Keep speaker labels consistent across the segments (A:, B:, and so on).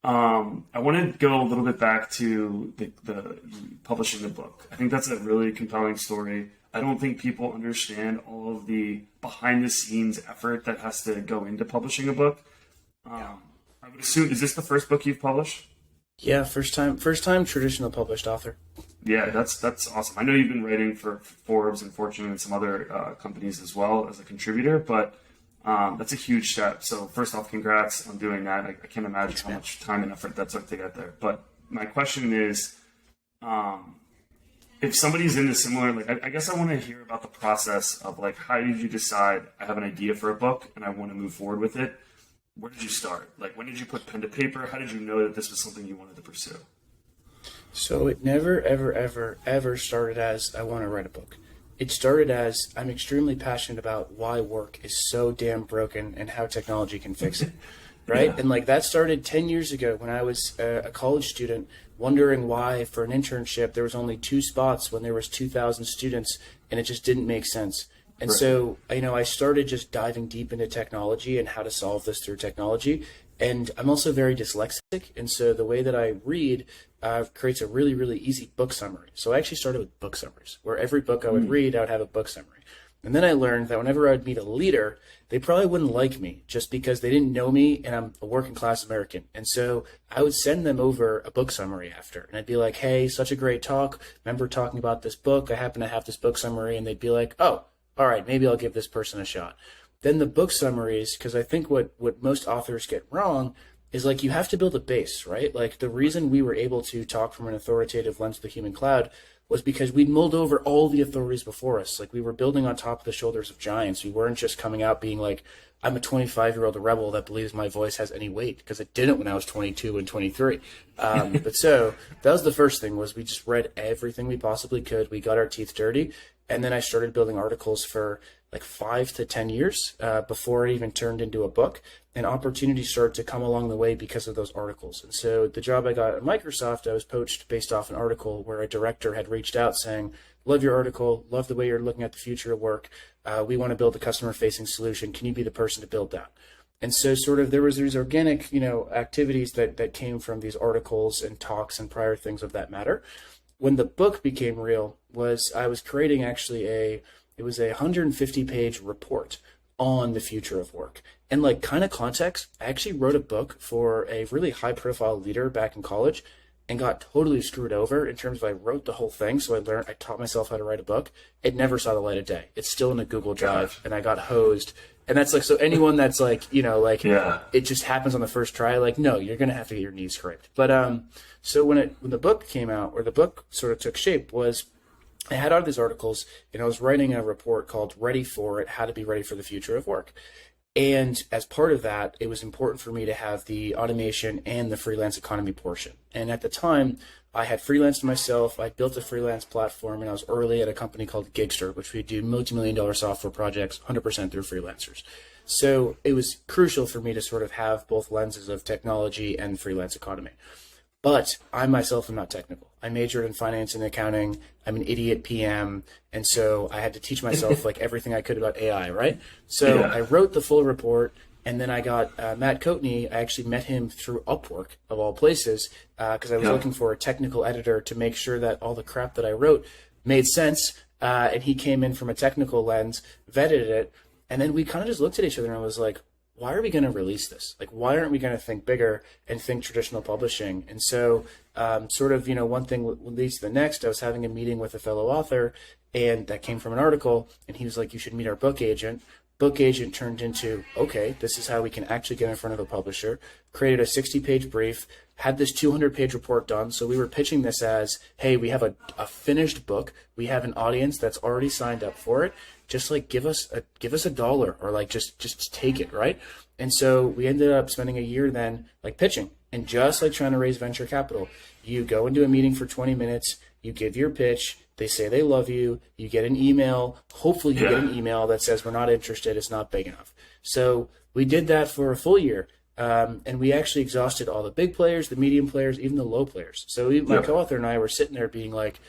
A: I want to go a little bit back to the publishing the book. I think that's a really compelling story. I don't think people understand all of the behind the scenes effort that has to go into publishing a book. I would assume, is this the first book you've published?
B: Yeah, first time traditional published author.
A: Yeah, that's awesome. I know you've been writing for Forbes and Fortune and some other companies as well as a contributor, but that's a huge step. So first off, congrats on doing that. I can't imagine how much time and effort that took to get there. But my question is, if somebody's in a similar, I guess I want to hear about the process of like, how did you decide I have an idea for a book and I want to move forward with it? Where did you start? Like, when did you put pen to paper? How did you know that this was something you wanted to pursue?
B: So it never, ever, ever, ever started as I want to write a book. It started as I'm extremely passionate about why work is so damn broken and how technology can fix it. Right? Yeah. And like that started 10 years ago when I was a college student wondering why for an internship there was only 2 spots when there was 2,000 students, and it just didn't make sense. And right. So, I started just diving deep into technology and how to solve this through technology. And I'm also very dyslexic. And so the way that I read creates a really, really easy book summary. So I actually started with book summaries, where every book I would read, I would have a book summary. And then I learned that whenever I would meet a leader, they probably wouldn't like me just because they didn't know me and I'm a working class American. And so I would send them over a book summary after. And I'd be like, hey, such a great talk. Remember talking about this book? I happen to have this book summary. And they'd be like, oh, all right, maybe I'll give this person a shot. Then the book summaries, because I think what most authors get wrong is like you have to build a base, right? Like the reason we were able to talk from an authoritative lens of the human cloud was because we'd mulled over all the authorities before us. Like we were building on top of the shoulders of giants. We weren't just coming out being like, I'm a 25-year-old rebel that believes my voice has any weight, because it didn't when I was 22 and 23. But so that was the first thing, was we just read everything we possibly could. We got our teeth dirty. And then I started building articles for like 5 to 10 years before it even turned into a book. And opportunities started to come along the way because of those articles. And so the job I got at Microsoft, I was poached based off an article where a director had reached out saying, love your article, love the way you're looking at the future of work. We want to build a customer-facing solution. Can you be the person to build that? And so sort of there was these organic, activities that came from these articles and talks and prior things of that matter. When the book became real was I was creating actually it was a 150-page report on the future of work. And like kind of context, I actually wrote a book for a really high-profile leader back in college and got totally screwed over in terms of I wrote the whole thing. So I taught myself how to write a book. It never saw the light of day. It's still in a Google Drive, and I got hosed. And that's like, so anyone that's like, it just happens on the first try, like, no, you're going to have to get your knees scraped. But so when the book came out, or the book sort of took shape, was I had all these articles and I was writing a report called Ready for It, How to Be Ready for the Future of Work. And as part of that, it was important for me to have the automation and the freelance economy portion. And at the time, I had freelanced myself. I built a freelance platform, and I was early at a company called Gigster, which we do multi-million-dollar software projects 100% through freelancers. So it was crucial for me to sort of have both lenses of technology and freelance economy. But I myself am not technical. I majored in finance and accounting. I'm an idiot PM. And so I had to teach myself like everything I could about AI, right? So I wrote the full report, and then I got Matt Coatney. I actually met him through Upwork, of all places, because I was looking for a technical editor to make sure that all the crap that I wrote made sense. And he came in from a technical lens, vetted it, and then we kind of just looked at each other and I was like, why are we going to release this? Like, why aren't we going to think bigger and think traditional publishing? And so one thing leads to the next. I was having a meeting with a fellow author, and that came from an article, and he was like, you should meet our book agent. Book agent turned into, okay, this is how we can actually get in front of a publisher. Created a 60-page brief, had this 200-page report done. So we were pitching this as, hey, we have a finished book. We have an audience that's already signed up for it. Just like give us $1, or like just take it, right? And so we ended up spending a year then like pitching, and just like trying to raise venture capital. You go into a meeting for 20 minutes, you give your pitch, they say they love you, you get an email, hopefully you get an email that says we're not interested, it's not big enough. So we did that for a full year. And we actually exhausted all the big players, the medium players, even the low players. So my co-author and I were sitting there being like,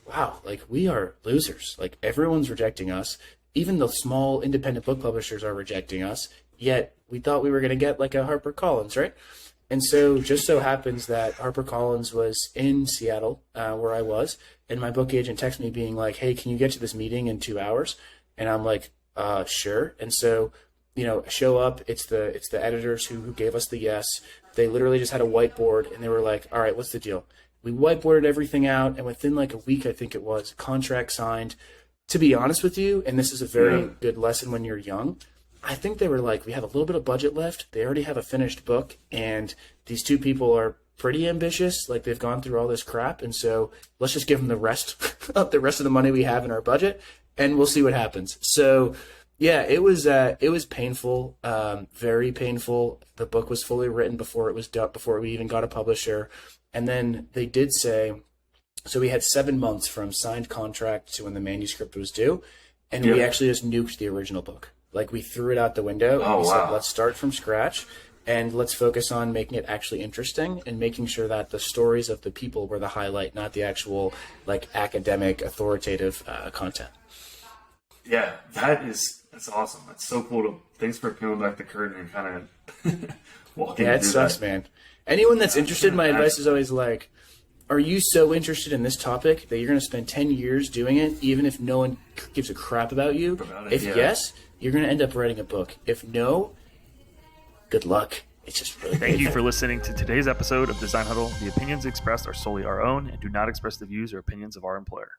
B: wow, like we are losers. Like everyone's rejecting us. Even the small independent book publishers are rejecting us. Yet we thought we were going to get like a HarperCollins, right? And so just so happens that HarperCollins was in Seattle, where I was, and my book agent texted me being like, hey, can you get to this meeting in 2 hours? And I'm like, sure. And so, show up. It's the editors who gave us the yes. They literally just had a whiteboard, and they were like, all right, what's the deal? We whiteboarded everything out, and within like a week, I think it was, contract signed. To be honest with you, and this is a very good lesson when you're young, I think they were like, we have a little bit of budget left. They already have a finished book, and these two people are pretty ambitious. Like, they've gone through all this crap, and so let's just give them the rest of the money we have in our budget, and we'll see what happens. So, yeah, it was painful, very painful. The book was fully written before it was done, before we even got a publisher, and then they did say, so we had 7 months from signed contract to when the manuscript was due, and we actually just nuked the original book. Like, we threw it out the window, and we said, let's start from scratch, and let's focus on making it actually interesting and making sure that the stories of the people were the highlight, not the actual, like, academic, authoritative content.
A: Yeah, that's awesome. That's so cool. Thanks for peeling back the curtain and kind of walking through
B: it sucks, man. Anyone that's interested, my advice is always like, are you so interested in this topic that you're going to spend 10 years doing it, even if no one gives a crap about you? If yes, you're going to end up writing a book. If no, good luck. It's just really
C: Thank you for listening to today's episode of Design Huddle. The opinions expressed are solely our own and do not express the views or opinions of our employer.